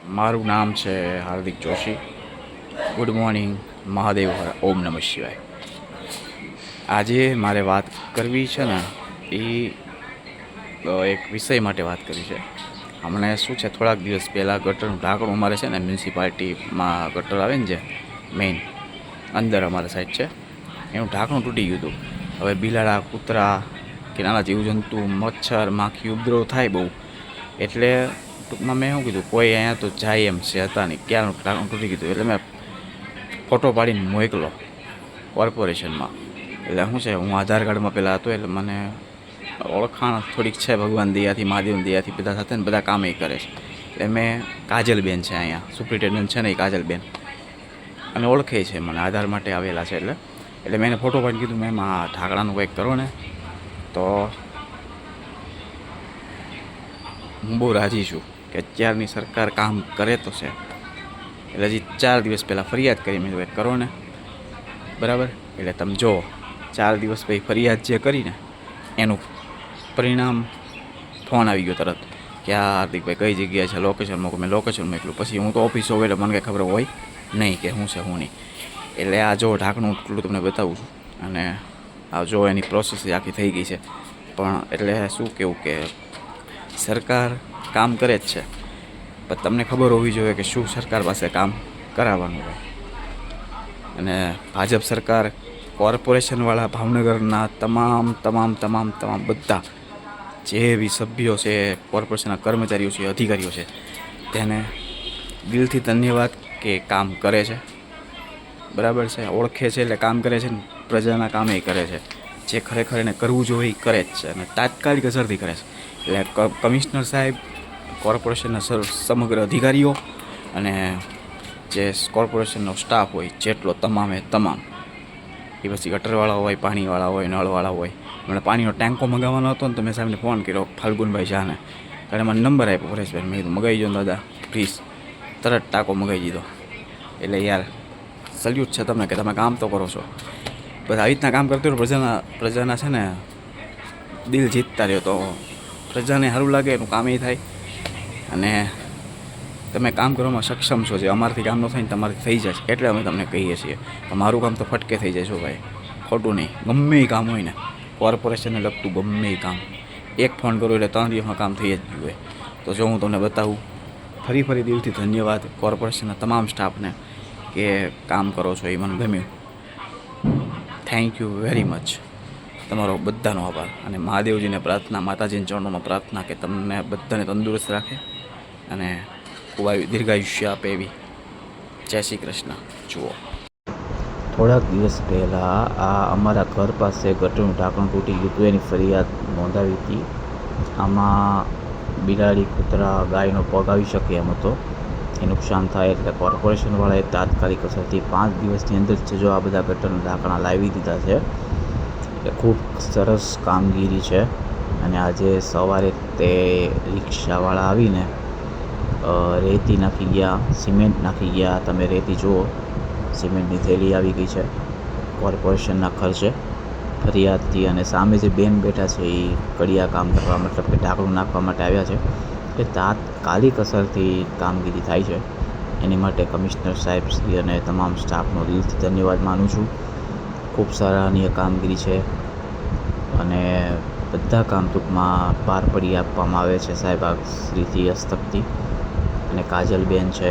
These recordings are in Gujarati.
મારું નામ છે હાર્દિક જોશી. ગુડ મોર્નિંગ, મહાદેવ હર, ઓમ નમઃ શિવાય. આજે મારે વાત કરવી છે ને એ એક વિષય માટે વાત કરવી છે. હમણાં શું છે, થોડાક દિવસ પહેલાં ગટરનું ઢાંકણું અમારે છે ને મ્યુનિસિપાલિટીમાં ગટર આવે ને જે મેઇન અંદર અમારા સાઈડ છે, એનું ઢાંકણું તૂટી ગયું હતું. હવે બિલાડા, કૂતરા કે નાના જીવજંતુ, મચ્છર, માખી ઉપદ્રવ થાય બહુ, એટલે ટૂંકમાં મેં શું કીધું, કોઈ અહીંયા તો જાય એમ છે હતા નહીં, ક્યાંનું ઢાંકણું તૂટી ગયું. એટલે મેં ફોટો પાડીને મોકલો કોર્પોરેશનમાં. એટલે શું છે, હું આધાર કાર્ડમાં પહેલાં હતો, એટલે મને ઓળખાણ થોડીક છે ભગવાન દયાથી, મહાદેવની દયાથી બધા સાથે ને બધા કામ એ કરે છે. એટલે મેં કાજલબેન છે અહીંયા સુપ્રિન્ટેન્ડન્ટ છે ને, એ કાજલબેન અને ઓળખે છે મને, આધાર માટે આવેલા છે. એટલે મેં એને ફોટો પાડીને કીધું, મેમ આ ઢાંકણાનું કંઈક કરો ને. તો હું બહુ રાજી છું કે અત્યારની સરકાર કામ કરે તો છે. એટલે હજી 4 દિવસ પહેલાં ફરિયાદ કરી, મેં કંઈક કરો ને, બરાબર. એટલે તમે જો 4 દિવસ પછી ફરિયાદ જે કરીને એનું પરિણામ ફોન આવી ગયો તરત કે આ હાર્દિકભાઈ કઈ જગ્યાએ છે, લોકેશન મોકલો. મેં લોકેશન મોકલ્યું. પછી હું તો ઓફિસ હોઉં એટલે મને કંઈ ખબર હોય નહીં કે શું છે શું નહીં. એટલે આ જો ઢાંકણું એટલું તમને બતાવું છું, અને આ જો એની પ્રોસેસ આખી થઈ ગઈ છે. પણ એટલે શું કહેવું કે સરકાર કામ કરે જ છે, પણ તમને ખબર હોવી જોઈએ કે શું સરકાર પાસે કામ કરાવવાનું હોય. અને ભાજપ સરકાર, કોર્પોરેશનવાળા, ભાવનગરના તમામ બધા જે બી સભ્યો છે, કોર્પોરેશનના કર્મચારીઓ છે, અધિકારીઓ છે, તેને દિલથી ધન્યવાદ કે કામ કરે છે, બરાબર છે. ઓળખે છે એટલે કામ કરે છે ને પ્રજાના કામ એ કરે છે. જે ખરેખર એને કરવું જોઈએ એ કરે જ છે, અને તાત્કાલિક અસરથી કરે છે. એટલે કમિશનર સાહેબ, કોર્પોરેશનના સમગ્ર અધિકારીઓ અને જે કોર્પોરેશનનો સ્ટાફ હોય જેટલો તમામ એ પછી ગટરવાળા હોય, પાણીવાળા હોય, નળવાળા હોય. મને પાણીનો ટેન્કો મંગાવવાનો હતો ને, તો મેં સાહેબને ફોન કર્યો, ફાલ્ગુનભાઈ શાહને. ત્યારે મને નંબર આપ્યો પરેશભાઈ. મેં કીધું મગાવી દો દાદા પ્લીઝ. તરત ટાંકો મગાવી દીધો. એટલે યાર સલ્યુટ છે તમને કે તમે કામ તો કરો છો. બસ આવી રીતના કામ કરતી રહો. પ્રજાના છે ને દિલ જીતતા રહ્યો તો પ્રજાને સારું લાગે, એનું કામ એ થાય. અને તમે કામ કરવામાં સક્ષમ છો. જે અમારાથી કામ ન થાય ને તમારાથી થઈ જશે, એટલે અમે તમને કહીએ છીએ. મારું કામ તો ફટકે થઈ જાય છો ભાઈ, ખોટું નહીં. ગમે એ કામ હોય ને, કોર્પોરેશનને લગતું ગમે એ કામ, એક ફોન કરો એટલે 3 દિવસમાં કામ થઈ જ ગયું હોય. તો જો હું તમને બતાવું, ફરી દિલથી ધન્યવાદ કોર્પોરેશનના તમામ સ્ટાફને કે કામ કરો છો, એ મને ગમ્યું. Thank you very much. તમારો બધાનો આભાર. અને મહાદેવજીને પ્રાર્થના, માતાજીના ચરણોમાં પ્રાર્થના કે તમને બધાને તંદુરસ્ત રાખે અને ખૂબ આવી દીર્ઘાયુષ્ય આપે એવી. જય શ્રી કૃષ્ણ. જુઓ, થોડાક દિવસ પહેલાં આ અમારા ઘર પાસે ગટરનું ઢાંકણ તૂટી ગયું હતું, એની ફરિયાદ નોંધાવી હતી. આમાં બિલાડી, કૂતરા, ગાયનો પગ આવી શકે એમ હતો, એ નુકસાન થાય. એટલે કોર્પોરેશનવાળાએ તાત્કાલિક અસરથી 5 દિવસની અંદર જ જો આ બધા ગટરના ઢાંકણા લાવી દીધા છે. એટલે ખૂબ સરસ કામગીરી છે. અને આજે સવારે તે રિક્ષાવાળા આવીને રેતી નાખી ગયા, સિમેન્ટ નાખી ગયા. તમે રેતી જુઓ, સિમેન્ટની થેલી આવી ગઈ છે કોર્પોરેશનના ખર્ચે ફરિયાદથી. અને સામે જે બેન બેઠા છે એ કડિયા કામ કરવા, મતલબ કે ઢાંકણું નાખવા માટે આવ્યા છે. એ તાત્કાલિક અસરથી કામગીરી થાય છે. એની માટે કમિશનર સાહેબ શ્રી અને તમામ સ્ટાફનો દિલથી ધન્યવાદ માનું છું. ખૂબ સરાહનીય કામગીરી છે. અને બધા કામ ટૂંકમાં પાર પડી આપવામાં આવે છે સાહેબ શ્રીથી હસ્તકથી. અને કાજલબેન છે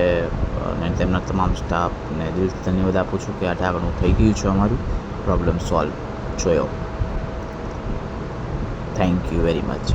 અને તેમના તમામ સ્ટાફને દિલથી ધન્યવાદ આપું છું કે આ ઢાંકણું થઈ ગયું છે, અમારું પ્રોબ્લેમ સોલ્વ જોયો. Thank you very much.